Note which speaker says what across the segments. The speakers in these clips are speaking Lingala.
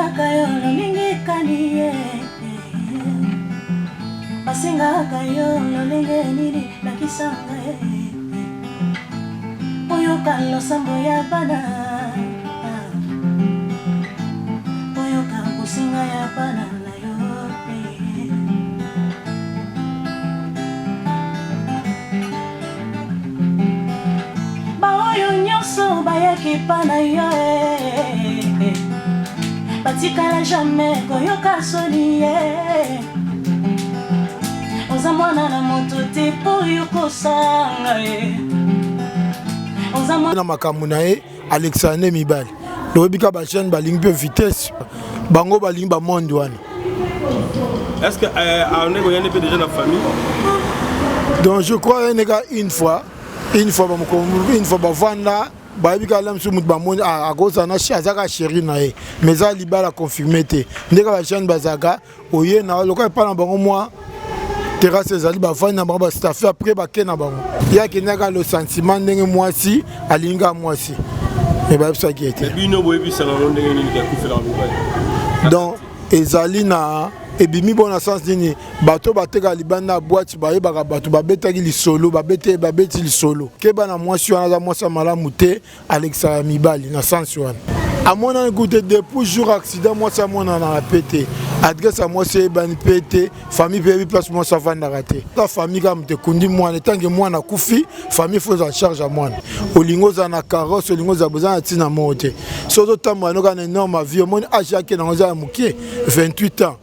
Speaker 1: Basingaka yo lolingi kaniye Basingaka yo lolingi nini nakisanga Oyo kalo sambo ya bana Oyo kampo singa ya bana na yo Ba oyo nyonso bayaki pa na yo Batikala jamais koyoka soni Oza mwana na moto te po yokosanga Oza mwana
Speaker 2: na makambo na ye Alexandre Mibali lobika ba chaîne balingi pe vitesse bango balingi ba monde wana.
Speaker 3: Est-ce que on est goyane déjà la famille?
Speaker 2: Donc je crois une fois bavanda babika lam su mut ba monde a goza na azaka chéri na ye mais ça libala confirmé te ndeka ba chaîne bazaka oye na loka pa na bango moi terrasse ezali bavandi na bango bastafe après bake na bango yaki naka le sentiment ndenge mwasi alinga mwasi mais babisaki ete donc ezali na ebimi bona sens nini bato bateka libanda boîte bayebaka bato babetaki lisolo babeti lisolo keba na mwasi wana za mwasi malamu te Alexandre Mibali na sens wana amona écoute depuis jour accident mwasi amona na pété adresse à mwasi ebani pété famille pe place mwasi avanda raté la famille comme te kundi mwana tangi mwana kufi famille faut en charge à mwana olingo za na carrosse olingo za besoin na tina mote sozo tamba no kana énorme vie mon âge yake na ngoza mukie 28 ans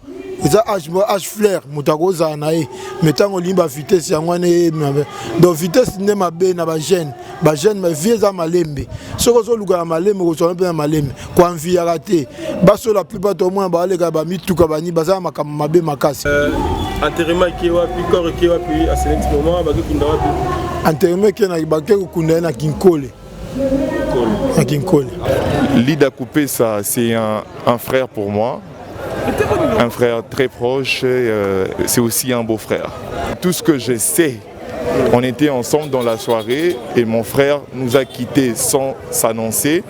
Speaker 2: eza âge flair mutakoza na ye metango limba vitesse yangwana donc vitesse nde mabe na ba jeune ma vie eza malembe soko zo luka malembe ko so na malembe kwa envie ya raté baso la plupart au moins ba leka ba mituka bani baza makama mabe makasi
Speaker 3: enterrement ki wapi corps ki wapi à ce moment ba kunda wapi
Speaker 2: enterrement ki na ba kunda na Kinkole à Kinkole.
Speaker 4: Lida Coupé, ça c'est un frère pour moi. Un frère très proche, c'est aussi un beau-frère. Tout ce que je sais, on était ensemble dans la soirée et mon frère nous a quittés sans s'annoncer.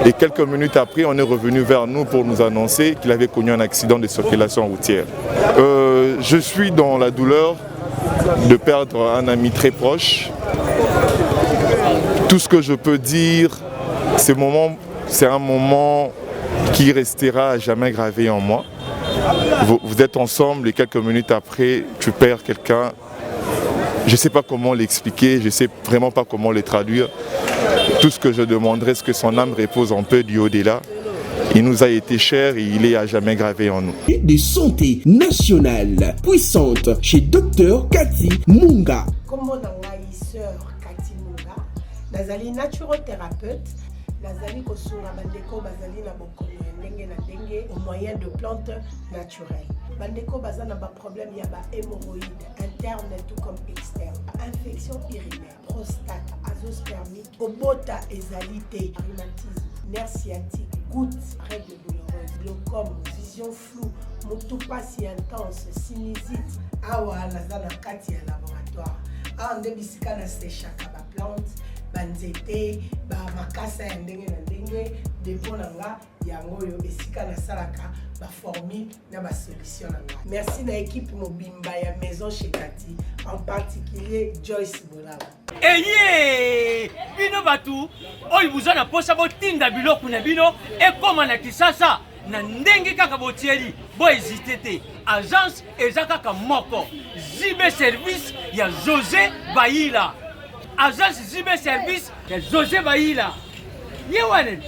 Speaker 4: Et quelques minutes après, on est revenu vers nous pour nous annoncer qu'il avait connu un accident de circulation routière. Je suis dans la douleur de perdre un ami très proche. Tout ce que je peux dire, c'est un moment qui restera à jamais gravé en moi. Vous êtes ensemble et quelques minutes après, tu perds quelqu'un. Je ne sais pas comment l'expliquer, je ne sais vraiment pas comment le traduire. Tout ce que je demanderais, c'est que son âme repose en paix du haut-delà. Il nous a été cher et il est à jamais gravé en nous.
Speaker 5: De santé nationale puissante chez Dr Cathy Munga.
Speaker 6: Comment sœur Cathy Munga, nazali naturothérapeute. Nazali kosunga bandeko bazali na bokono ndenge na ndenge au moyen de plantes naturelles. Bandeko bazana ba problème ya ba hémorroïdes interne tout comme externe, infection urinaire, prostate, azoospermique, obota ezalité, rhumatisme, nerf sciatique, gouttes, règles douloureuses, glaucome, vision floue, motopathie intense, sinusite. Awa nazana kati ya laboratoire. Ah ndebisika na séchaka ba plante banzete ba makasa ya ndenge na ndenge depo na nga yango yo esika na salaka ba formule na ba solution na nga. Merci na équipe mobimba ya maison chez Cathy, en particulier Joyce Bolaba.
Speaker 7: Eye bino batu oyi buzana posa botinda biloko na bino ekoma na Kisasa na ndenge kaka botieli bo hésiter te agence ezaka kaka moko Zibe service ya José Baïla. Agence Zibe service ya José Baïla. Yewane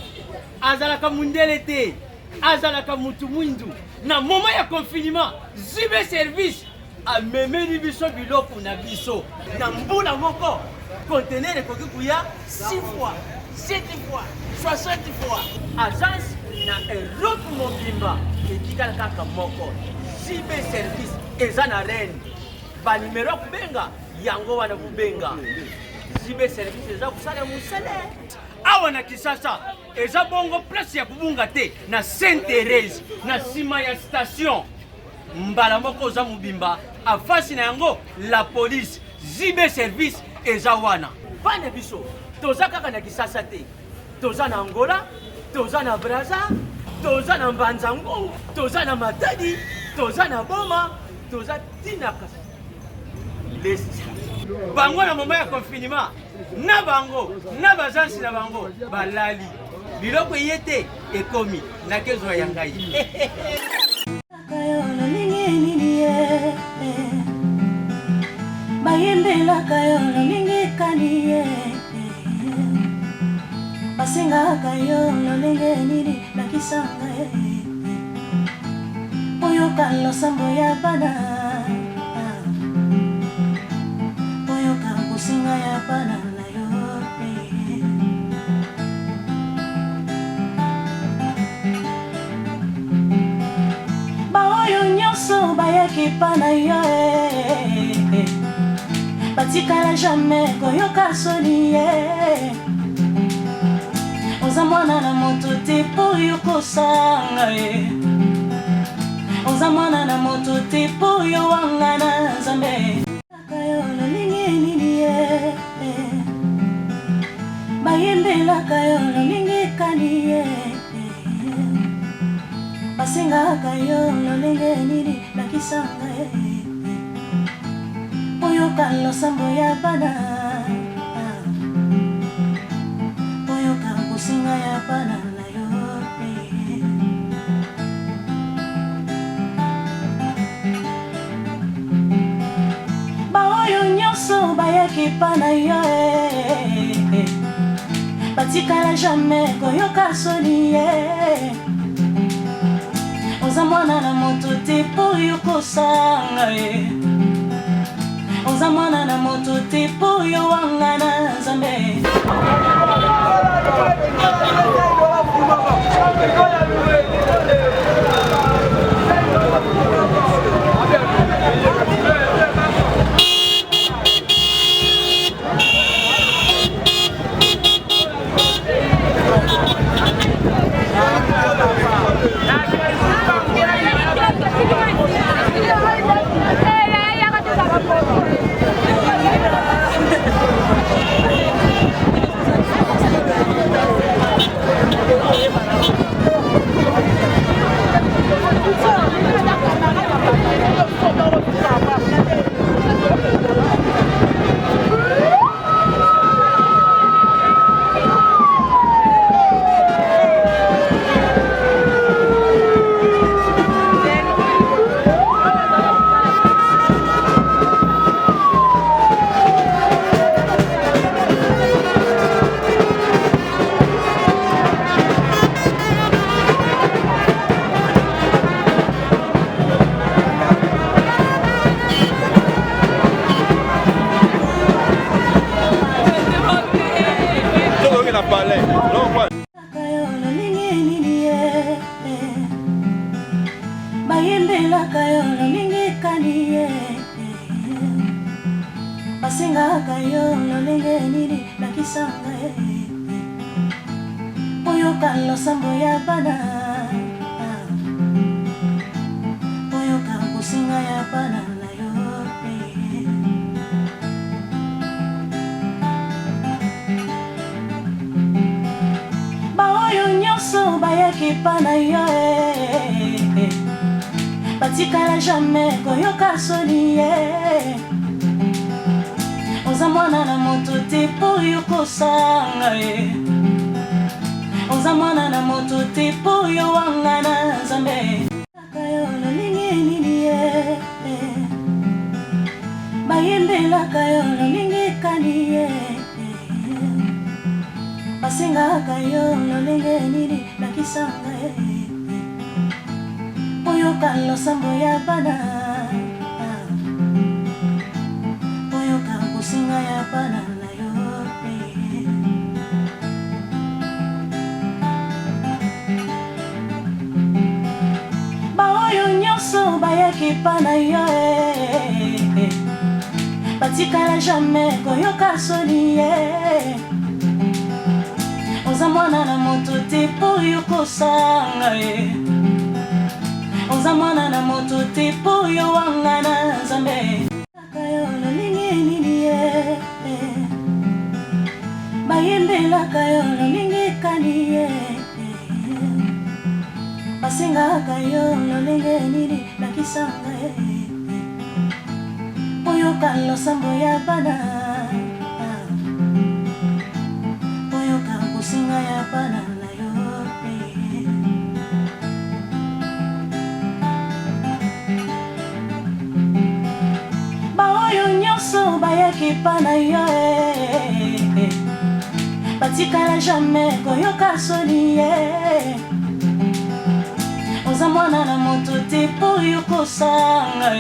Speaker 7: azalaka mundele te azalaka mutu mwindu na moment ya confinement Zibe service a memeli biso biloko na biso na mbula moko conteneur ekoki kuya 6 fois 7 fois 60 fois. Agence na Europe mobimba etikala kaka moko Zibe service eza na reine ba numero kubenga yango wana kubenga Zibe service eza kusala musele awa na Kisasa eza bongo place ya kubunga te na Sainte Thérèse na sima ya station mbala moko za mubimba afasi na yango la police Zibe service eza wana bana biso toza kaka na Kisasa te toza na Angola toza na Brazza toza na Mbanzango, toza na Matadi, toza na Boma, toza tina lesti. Bango na moment ya confinement, na bango, na bazansi na bango, balali. Biloko yete ekomi na kezo ya ngai.
Speaker 1: Bayembela kayolo mingi kaniye Basenga kayolo lenge nini nakisanga Oyo kalo sambo ya bana Oyo kampo singa ya bana na yo Baoyo nyonso bayaki pana yo Batikala jamais koyoka soni Oza mwana na moto te po yo kosanga Oza mwana na moto te po yo wanga na Nzambe Kayolo lingi nini Bayembela kayolo lingi kani Basenga kayolo lingi nini nakisanga Oyo kalo sambo ya bana Oyo kampo singa ya bana na yo Baoyo nyonso bayaki pana yo Batikala jamais koyoka soni Oza mwana na moto te po yo kosanga Oza mwana na moto te po yo wanga na Nzambe Bayembela kayolo mingi kani Basenga kayolo lenge nini nakisanga Oyo kalo sambo ya bana Oyo kampo singa ya bana na yo Baoyo nyonso bayaki pana yo Batikala jamais koyoka soni Oza mwana na moto te po yo kosanga Oza mwana na moto te po yo wanga na Nzambe Kayolo lingi nini Bayembela kayolo lingi kani Basenga kayolo lingi nini nakisanga Oyo kalo sambo ya bana Oyo kampo singa ya bana na yo Baoyo nyonso bayaki pana yo Batikala jamais koyoka soni Oza mwana na moto te po yo kosanga Oza mwana na moto te po yo wanga na Nzambe Kayolo lingi nini Bayembela kayolo mingi kani basengaka yo lolenge nini nakisanga oyoka losambo ya bana oyoka kosinga ya bana na yo baoyo nyonso bayaki pa na yo batikala jamais koyoka soni oza mwana na moto te po yo kosanga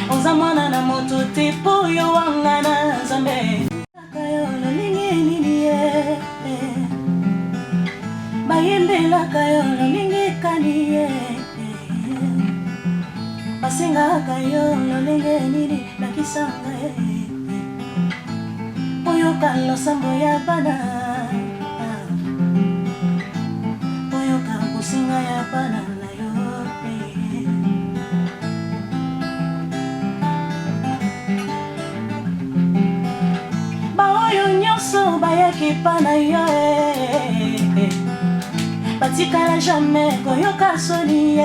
Speaker 1: oza mwana na moto te po yo wanga na nzambe kayo lolingi nini bayembelaka yo lolingi kani basengaka yo lolenge nini nakisanga oyoka losambo ya bana oyoka kosinga ya bana na yo baoyo nyonso bayaki pa na yo batikala jamais koyoka soni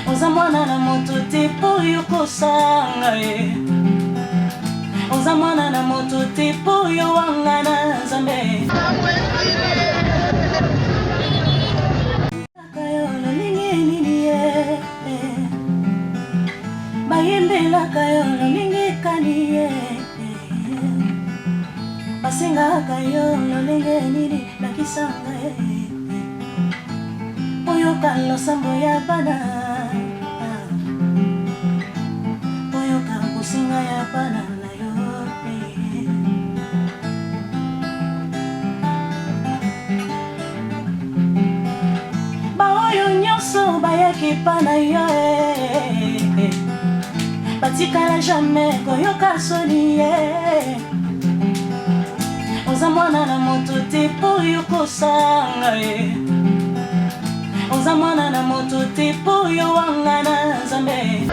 Speaker 1: oza mwana na moto te po yo kosanga oza mwana na moto te po yo wanga na nzambe kayo lolingi nini bayembelaka yo lolingi kani basengaka yo lolenge nini nakisanga oyoka losambo ya bana oyoka kosinga ya bana na yo baoyo nyonso bayaki pa na yo batikala jamais koyoka soni oza mwana na moto te po yo kosanga oza mwana na moto te po yo wanga na nzambe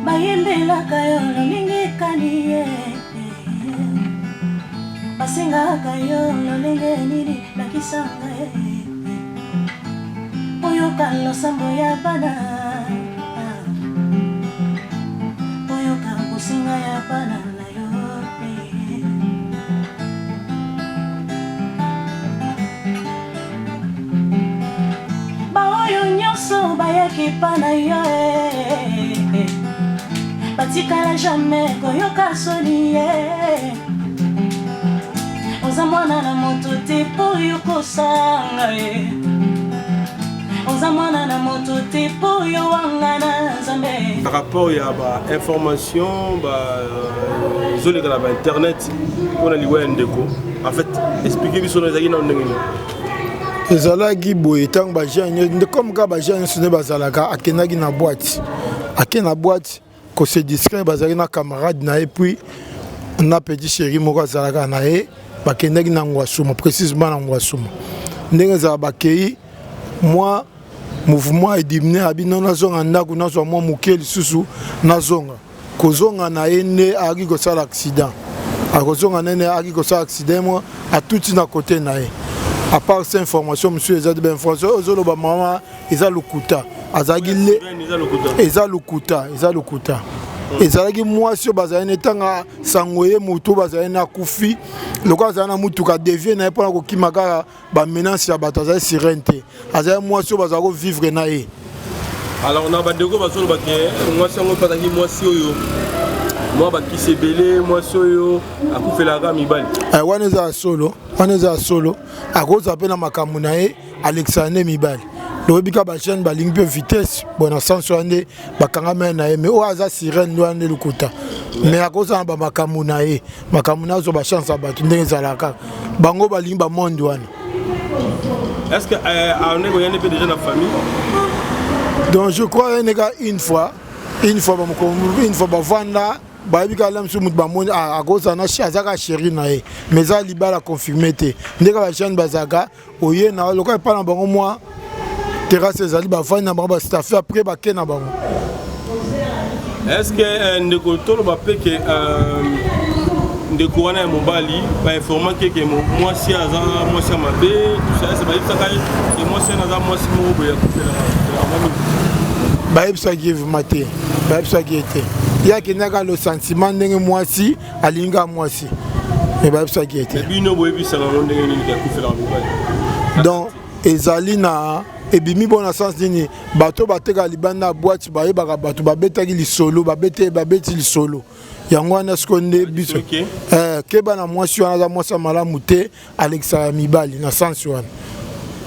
Speaker 1: bayembelaka yo lolingi kani basengaka yo lolenge nini nakisanga oyoka losambo ya bana oyoka kosinga ya bana na yo baoyo nyonso bayaki pa na yo batikala jamais koyoka soni oza mwana na moto te po yo kosanga oza mwana na moto te po yo wanga na nzambe
Speaker 3: par rapport ya ba information ba zoleka na ba internet mpona liwa ya ndeko en fait expliquer biso na ezalaki na ndenge nini
Speaker 2: ezalaki boye ntango bagene comme ka bagene nyonso nde bazalaka akendaki na boîte ake na boîte kose discret bazalaki na camarade na ye puis na petit chéri moko azalaka na ye bakendaki na ngwasuma précisement na ngwasuma ndenge ezala bakei mwa mouvement edimine abi no nazonga ndako nazwa mwa moke lisusu nazonga kozonga na ye nde ayaki kosala accident akozonga nene ayaki kosala accident mwa atuti na kote na ye à part cette information monsieur eza de ben information ozoloba mama eza lokuta azalaki le eza lokuta ezalaki mwasi oyo bazali na etanga sango ye moto bazali na kufi lokola azali na mutuka devie na ye mpona kokima kaka bamenance ya bato azali sirene te azali mwasi oyo bazala kovivre na ye.
Speaker 3: Alors na bandeko bazoloba ke mwasi yango mpazaki mwasi oyo mwa bakisi ebele mwasi oyo akufelaka mibali
Speaker 2: wana eza ya solo akozwa mpe na makambo na ye alexandre mibali Le bika ba chaîne ba ligne vitesse bon sens ande ba kanga mena mais o aza sirène ndo ande lukuta mais à cause ba makamuna e makamuna zo ba chance ba ndenge zalaka bango ba ligne ba monde wana.
Speaker 3: Est-ce que on est goyane déjà dans la famille?
Speaker 2: Donc je crois une fois ba vanda ba bika lam su mut ba monde à cause na azaka chéri na e mais za libala confirmé te ndeka ba chaîne bazaka oye na loka pa na bango moi terrasse ezali bavandi na bango bastafe après bake na bango.
Speaker 3: Est-ce que ndeko tolo bape ke ndeko wana ya mobali bainforma ke mwasi aza mwasi ya mabe tout ça bayebisaka ye mwasi wana aza mwasi moko boye akufela
Speaker 2: bayebisaki evima te bayebisaki ye te ye akendaka le sentiment ndenge mwasi alinga mwasi me bayebisaki ye te
Speaker 3: bino boyebisaka ngo ndenge nini akufela mobali
Speaker 2: donc ezali na ebimi bona sens nini bato bateka libanda boîte bayebaka bato babetaki lisolo babeti lisolo yango wana skonde biso keba na mwasi wana aza mwasi malamu te alekisaka mibali na sens wana.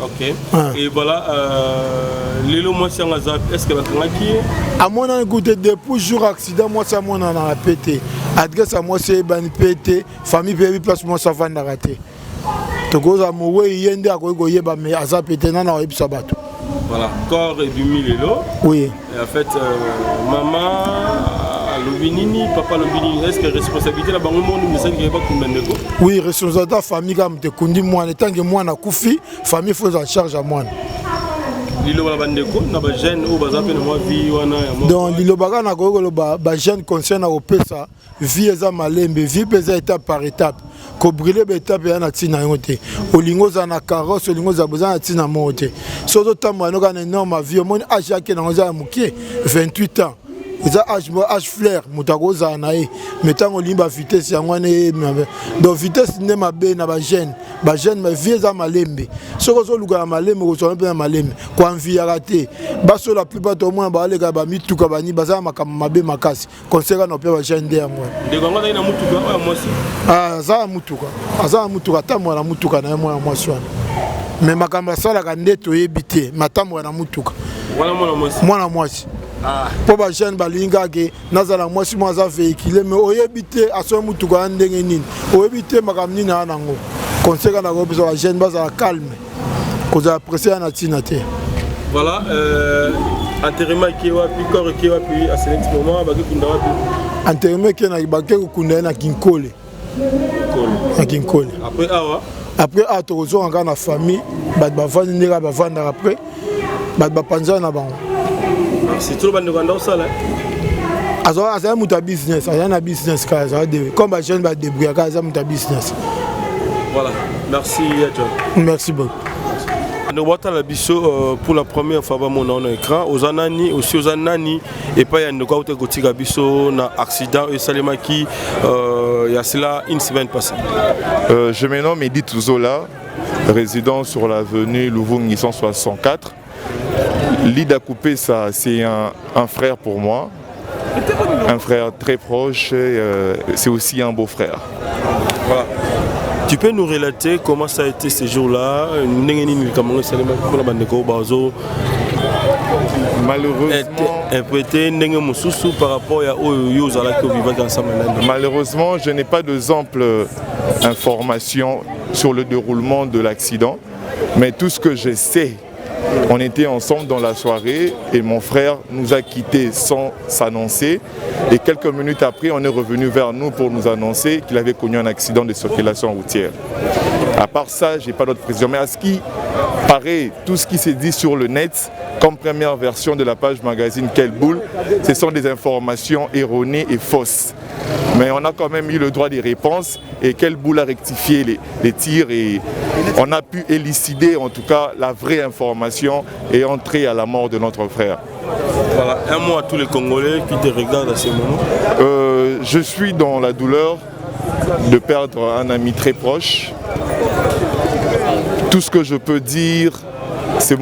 Speaker 3: Ok. Et voilà, Lelo mwasi anga za est-ce que bakangaki
Speaker 2: amona écoute depuis jour accident mwasi amona na pété adresse à mwasi ebani pété famille pe place mwasi avanda raté tokoza mowe yende akoyeko yeba mais aza pété nana oyebisa bato.
Speaker 3: Voilà, corps et du Lelo.
Speaker 2: Oui.
Speaker 3: Et en fait, maman, Lobinini, papa Lobinini, est-ce que la responsabilité là-bas, on ne sait pas combien de temps?
Speaker 2: Oui, responsabilité de la famille, comme te kundi moi, en tant que moi, na koufi, famille faut en charge à moi.
Speaker 3: Lilo la bande ko na ba jeune ou ba zape na moi vie wana ya moi.
Speaker 2: Donc lilo baga na ko ba jeune concerne au pesa vie eza malembe vie pesa étape par étape. Ko brûler ba étape ya na tina yote. Olingo za na carrosse olingo za besoin na tina mote. Sozo tamwa no kana énorme vie mon âge ya ke na ngoza mukie 28 ans. Eza âge flair mutakoza na e metango limba vitesse yango ne donc vitesse ne mabe na ba jeune ma vie eza malembe soko zo luka malembe ko so na malembe ko envie ya raté baso la plupart au moins ba leka ba mituka bani baza makama mabe makasi conseil na pe ba jeune de moi
Speaker 3: de gonga na mutuka wa mwasi
Speaker 2: za mutuka tamwa na mutuka na moi mwasi wana mais makamba sala ka ndeto yebite matamwa na mutuka
Speaker 3: wala
Speaker 2: mwana mwasi po ba jeune balinga ke nazala mwasi mwaza véhicule mais oyebite aso mutuka ndenge nini oyebite makamni na nango conseil na go biso ba jeune bazala calme ko za apprécier na tina te.
Speaker 3: Voilà, enterrement qui wapi corps qui wapi à ce moment ba kunda wapi
Speaker 2: enterrement qui na ba kunda na Kinkole na Kinkole après tozo anga na famille ba bavandi ndeka bavanda après ba panza na bango.
Speaker 3: C'est trop bon de ganda osala.
Speaker 2: Aza muta business, aza na business ka aza de comme ba jeune ba débrouiller ka aza muta business.
Speaker 3: Voilà, merci à toi.
Speaker 2: Merci beaucoup.
Speaker 3: Nous voyons la biso pour la première fois mon écran aux anani aussi aux anani et pas y a quoi où gotika biso na accident et salemaki il y a cela une semaine passée.
Speaker 4: Je me nomme Edith Touzola, résident sur l'avenue Louvungi 164. Lida Coupé, ça c'est un frère pour moi, un frère très proche, c'est aussi un beau-frère.
Speaker 3: Voilà. Tu peux nous relater comment ça a été ces jours-là?
Speaker 4: Malheureusement, je n'ai pas d'ample information sur le déroulement de l'accident, mais tout ce que je sais, on était ensemble dans la soirée et mon frère nous a quittés sans s'annoncer. Et quelques minutes après, on est revenu vers nous pour nous annoncer qu'il avait connu un accident de circulation routière. À part ça, je n'ai pas d'autre précision. Mais à ce qui paraît, tout ce qui s'est dit sur le net, comme première version de la page magazine Quelle Boule, ce sont des informations erronées et fausses. Mais on a quand même eu le droit des réponses et Quelle Boule a rectifié les tirs et on a pu élucider en tout cas la vraie information et entrer à la mort de notre frère.
Speaker 3: Voilà, un mot à tous les Congolais qui te regardent à ce moment.
Speaker 4: Je suis dans la douleur de perdre un ami très proche. Tout ce que je peux dire, c'est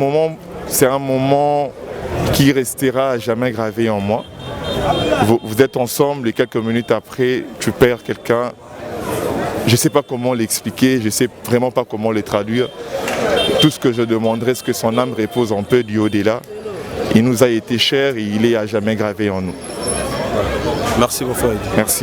Speaker 4: un moment qui restera à jamais gravé en moi. Vous êtes ensemble et quelques minutes après, tu perds quelqu'un. Je ne sais pas comment l'expliquer, je ne sais vraiment pas comment le traduire. Tout ce que je demanderais, c'est que son âme repose en paix du au-delà. Il nous a été cher et il est à jamais gravé en nous.
Speaker 3: Merci mon frère.
Speaker 4: Merci.